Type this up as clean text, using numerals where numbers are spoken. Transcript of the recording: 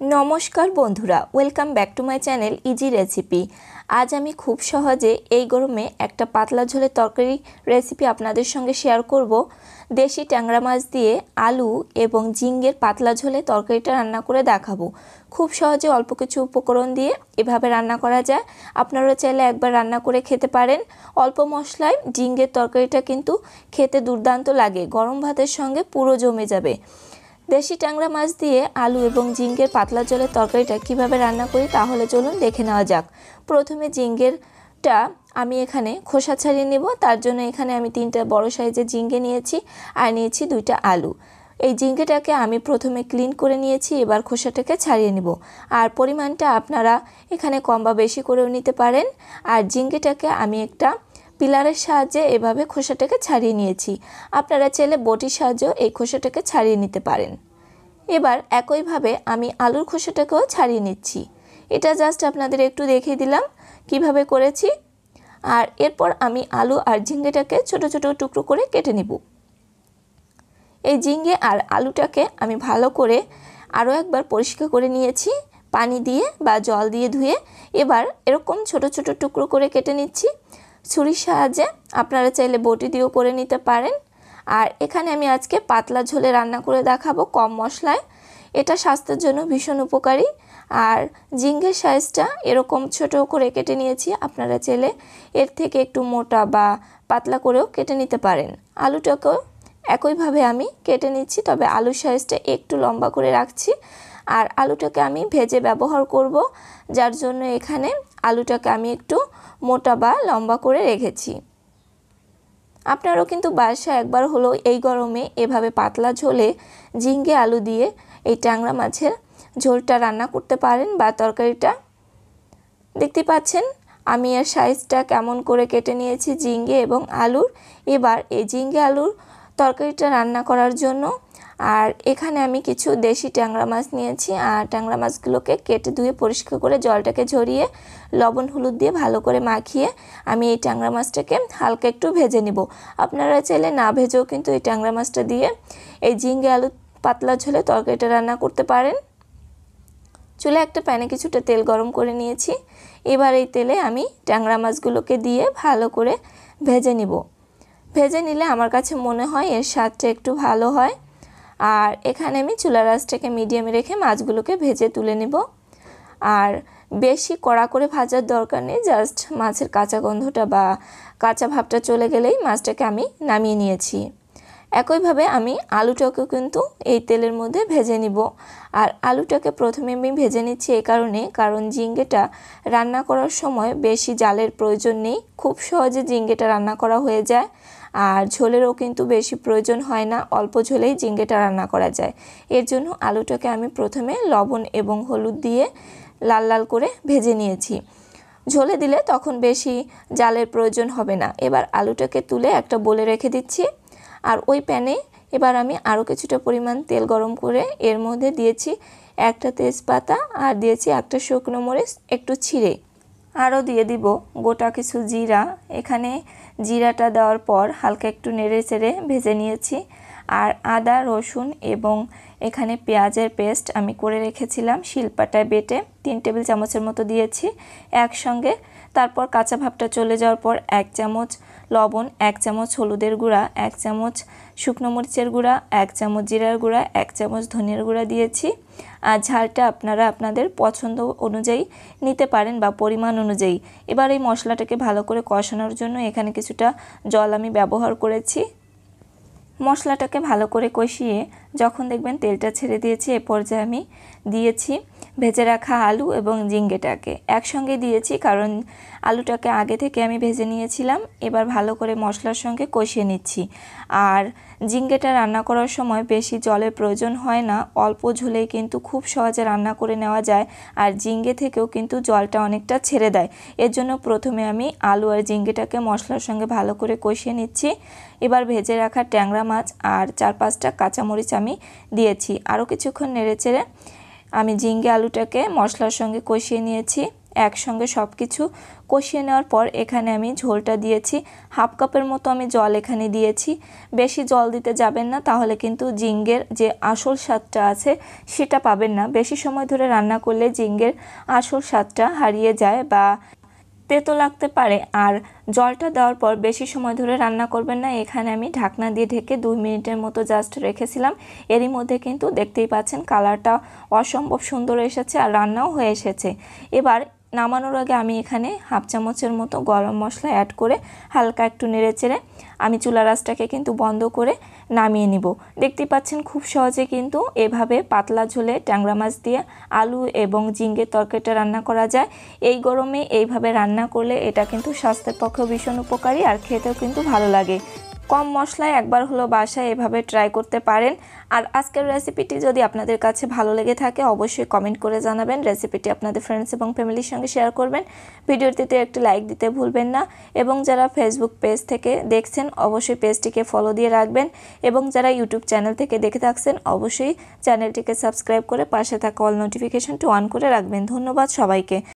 নমস্কার বন্ধুরা, welcome back to my channel easy recipe. আজ আমি খুব সহজে এই গরমে একটা পাতলা ঝোলের তরকারি রেসিপি আপনাদের সঙ্গে শেয়ার করব। দেশি ট্যাংরা মাছ দিয়ে আলু এবং ঝিঙ্গের পাতলা ঝোলে তরকারিটা রান্না করে দেখাবো। খুব সহজে অল্প কিছু উপকরণ দিয়ে এভাবে রান্না করা যায়। আপনারা চাইলে একবার রান্না করে খেতে পারেন। অল্প মশলায় ঝিঙ্গের তরকারিটা কিন্তু খেতে দুর্দান্ত লাগে, গরম ভাতের সঙ্গে পুরো জমে যাবে। দেশি ট্যাংরা মাছ দিয়ে আলু এবং ঝিঙ্গের পাতলা ঝোলের তরকারিটা কিভাবে রান্না করি তাহলে চলুন দেখে নেওয়া যাক। প্রথমে ঝিঙ্গেরটা আমি এখানে খোসা ছাড়িয়ে নেব। তার জন্য এখানে আমি 3টা বড় সাইজের ঝিঙ্গে নিয়েছি আর নিয়েছি 2টা আলু। এই ঝিঙ্গেটাকে আমি প্রথমে ক্লিন করে নিয়েছি, এবার খোসাটাকে ছাড়িয়ে নেব। আর পরিমাণটা আপনারা এখানে কম বা বেশি করেও নিতে পারেন। আর ঝিঙ্গেটাকে আমি একটা পিলারের সাহায্যে এভাবে খোসাটাকে ছাড়িয়ে নিয়েছি। আপনারা চাইলে বটির সাহায্যেও এই খোসাটাকে ছাড়িয়ে নিতে পারেন। এবার একইভাবে আমি আলুর খোসাটাকেও ছাড়িয়ে নিচ্ছি। এটা জাস্ট আপনাদের একটু দেখিয়ে দিলাম কিভাবে করেছি। আর এরপর আমি আলু আর ঝিঙ্গেটাকে ছোট ছোট টুকরো করে কেটে নেব। এই ঝিঙ্গে আর আলুটাকে আমি ভালো করে আরও একবার পরিষ্কার করে নিয়েছি পানি দিয়ে বা জল দিয়ে ধুয়ে। এবার এরকম ছোট ছোট টুকরো করে কেটে নিচ্ছি ছুরির সাহায্যে। আপনারা চাইলে বটি দিয়েও করে নিতে পারেন। আর এখানে আমি আজকে পাতলা ঝোলে রান্না করে দেখাবো কম মশলায়। এটা স্বাস্থ্যের জন্য ভীষণ উপকারী। আর ঝিঙ্গের সাইজটা এরকম ছোট করে কেটে নিয়েছি। আপনারা চাইলে এর থেকে একটু মোটা বা পাতলা করেও কেটে নিতে পারেন। আলুটাকেও একইভাবে আমি কেটে নিচ্ছি, তবে আলুর সাইজটা একটু লম্বা করে রাখছি। আর আলুটাকে আমি ভেজে ব্যবহার করব, যার জন্য এখানে আলুটাকে আমি একটু মোটা বা লম্বা করে রেখেছি। আপনারাও কিন্তু বাসায় একবার হলো এই গরমে এভাবে পাতলা ঝোলে ঝিঙ্গে আলু দিয়ে এই ট্যাংরা মাছের ঝোলটা রান্না করতে পারেন বা তরকারিটা। দেখতে পাচ্ছেন আমি এর সাইজটা কেমন করে কেটে নিয়েছি ঝিঙ্গে এবং আলুর। এবার এই ঝিঙ্গে আলুর তরকারিটা রান্না করার জন্য আর এখানে আমি কিছু দেশি ট্যাংরা মাছ নিয়েছি। আর ট্যাংরা মাছগুলোকে কেটে ধুয়ে পরিষ্কার করে জলটাকে ঝরিয়ে লবণ হলুদ দিয়ে ভালো করে মাখিয়ে আমি এই ট্যাংরা মাছটাকে হালকা একটু ভেজে নিব। আপনারা চাইলে না ভেজেও কিন্তু এই ট্যাংরা মাছটা দিয়ে এই ঝিঙ্গে আলু পাতলা ঝোলে তরকারিটা রান্না করতে পারেন। চুলে একটা প্যানে কিছুটা তেল গরম করে নিয়েছি। এবার এই তেলে আমি ট্যাংরা মাছগুলোকে দিয়ে ভালো করে ভেজে নিব। ভেজে নিলে আমার কাছে মনে হয় এর স্বাদটা একটু ভালো হয়। আর এখানে আমি চুলার আঁচটাকে মিডিয়ামে রেখে মাছগুলোকে ভেজে তুলে নেব। আর বেশি কড়া করে ভাজার দরকার নেই, জাস্ট মাছের কাঁচা গন্ধটা বা কাঁচা ভাবটা চলে গেলেই মাছটাকে আমি নামিয়ে নিয়েছি। একইভাবে আমি আলুটাকেও কিন্তু এই তেলের মধ্যে ভেজে নিব। আর আলুটাকে প্রথমে আমি ভেজে নিচ্ছি কারণ ঝিঙ্গেটা রান্না করার সময় বেশি জালের প্রয়োজন নেই, খুব সহজে ঝিঙ্গেটা রান্না করা হয়ে যায়। আর ঝোলেরও কিন্তু বেশি প্রয়োজন হয় না, অল্প ঝোলেই ঝিঙ্গেটা রান্না করা যায়। এর জন্য আলুটাকে আমি প্রথমে লবণ এবং হলুদ দিয়ে লাল লাল করে ভেজে নিয়েছি। ঝোলে দিলে তখন বেশি জালের প্রয়োজন হবে না। এবার আলুটাকে তুলে একটা বোলে রেখে দিচ্ছি। আর ওই প্যানে এবার আমি আরও কিছুটা পরিমাণ তেল গরম করে এর মধ্যে দিয়েছি একটা তেজপাতা আর দিয়েছি একটা শুকনো মরিচ একটু ছিঁড়ে। আরও দিয়ে দিব গোটা কিছু জিরা। এখানে জিরাটা দেওয়ার পর হালকা একটু নেড়ে চেড়ে ভেজে নিয়েছি। আর আদা রসুন এবং এখানে পেঁয়াজের পেস্ট আমি করে রেখেছিলাম শিলপাটায় বেটে 3 টেবিল চামচের মতো দিয়েছি একসঙ্গে। তারপর কাঁচা ভাবটা চলে যাওয়ার পর 1 চামচ লবণ, 1 চামচ হলুদের গুঁড়া, 1 চামচ শুকনো মরিচের গুঁড়া, 1 চামচ জিরার গুঁড়া, 1 চামচ ধনিয়ার গুঁড়া দিয়েছি। আর ঝালটা আপনারা আপনাদের পছন্দ অনুযায়ী নিতে পারেন বা পরিমাণ অনুযায়ী। এবার এই মশলাটাকে ভালো করে কষানোর জন্য এখানে কিছুটা জল আমি ব্যবহার করেছি। মশলাটাকে ভালো করে কষিয়ে যখন দেখবেন তেলটা ছেড়ে দিয়েছে, এ পর্যায়ে আমি দিয়েছি ভেজে রাখা আলু এবং ঝিঙ্গেটাকে একসঙ্গে দিয়েছি, কারণ আলুটাকে আগে থেকে আমি ভেজে নিয়েছিলাম। এবার ভালো করে মশলার সঙ্গে কষিয়ে নিচ্ছি। আর ঝিঙ্গেটা রান্না করার সময় বেশি জলের প্রয়োজন হয় না, অল্প ঝোলেই কিন্তু খুব সহজে রান্না করে নেওয়া যায়। আর ঝিঙ্গে থেকেও কিন্তু জলটা অনেকটা ছেড়ে দেয়। এর জন্য প্রথমে আমি আলু আর ঝিঙ্গেটাকে মশলার সঙ্গে ভালো করে কষিয়ে নিচ্ছি। এবার ভেজে রাখা ট্যাংরা মাছ আর 4-5টা কাঁচামরিচ আমি দিয়েছি। আরও কিছুক্ষণ নেড়েচেড়ে আমি ঝিঙ্গে আলুটাকে মশলার সঙ্গে কষিয়ে নিয়েছি। একসঙ্গে সব কিছু কষিয়ে নেওয়ার পর এখানে আমি ঝোলটা দিয়েছি। হাফ কাপের মতো আমি জল এখানে দিয়েছি। বেশি জল দিতে যাবেন না, তাহলে কিন্তু ঝিঙ্গের যে আসল স্বাদটা আছে সেটা পাবেন না। বেশি সময় ধরে রান্না করলে ঝিঙ্গের আসল স্বাদটা হারিয়ে যায় বা তেতো লাগতে পারে। আর জলটা দেওয়ার পর বেশি সময় ধরে রান্না করবেন না। এখানে আমি ঢাকনা দিয়ে ঢেকে 2 মিনিটের মতো জাস্ট রেখেছিলাম। এরই মধ্যে কিন্তু দেখতেই পাচ্ছেন কালারটা অসম্ভব সুন্দর এসেছে আর রান্নাও হয়ে এসেছে। এবার নামানোর আগে আমি এখানে হাফ চামচের মতো গরম মশলা অ্যাড করে হালকা একটু নেড়েচেড়ে আমি চুলা রাসটাকে কিন্তু বন্ধ করে নামিয়ে নিব। দেখতেই পাচ্ছেন খুব সহজে কিন্তু এভাবে পাতলা ঝোলে ট্যাংরা মাছ দিয়ে আলু এবং ঝিঙ্গের তরকারিটা রান্না করা যায়। এই গরমে এইভাবে রান্না করলে এটা কিন্তু স্বাস্থ্যের পক্ষেও ভীষণ উপকারী আর খেতেও কিন্তু ভালো লাগে। কম মশলায় একবার হলো বাসায় এভাবে ট্রাই করতে পারেন। আর আজকের রেসিপিটি যদি আপনাদের কাছে ভালো লেগে থাকে অবশ্যই কমেন্ট করে জানাবেন। রেসিপিটি আপনাদের ফ্রেন্ডস এবং ফ্যামিলির সঙ্গে শেয়ার করবেন। ভিডিওটিতে একটি লাইক দিতে ভুলবেন না এবং যারা ফেসবুক পেজ থেকে দেখছেন অবশ্যই পেজটিকে ফলো দিয়ে রাখবেন এবং যারা ইউটিউব চ্যানেল থেকে দেখে থাকছেন অবশ্যই চ্যানেলটিকে সাবস্ক্রাইব করে পাশে থাকা অল নোটিফিকেশনটি অন করে রাখবেন। ধন্যবাদ সবাইকে।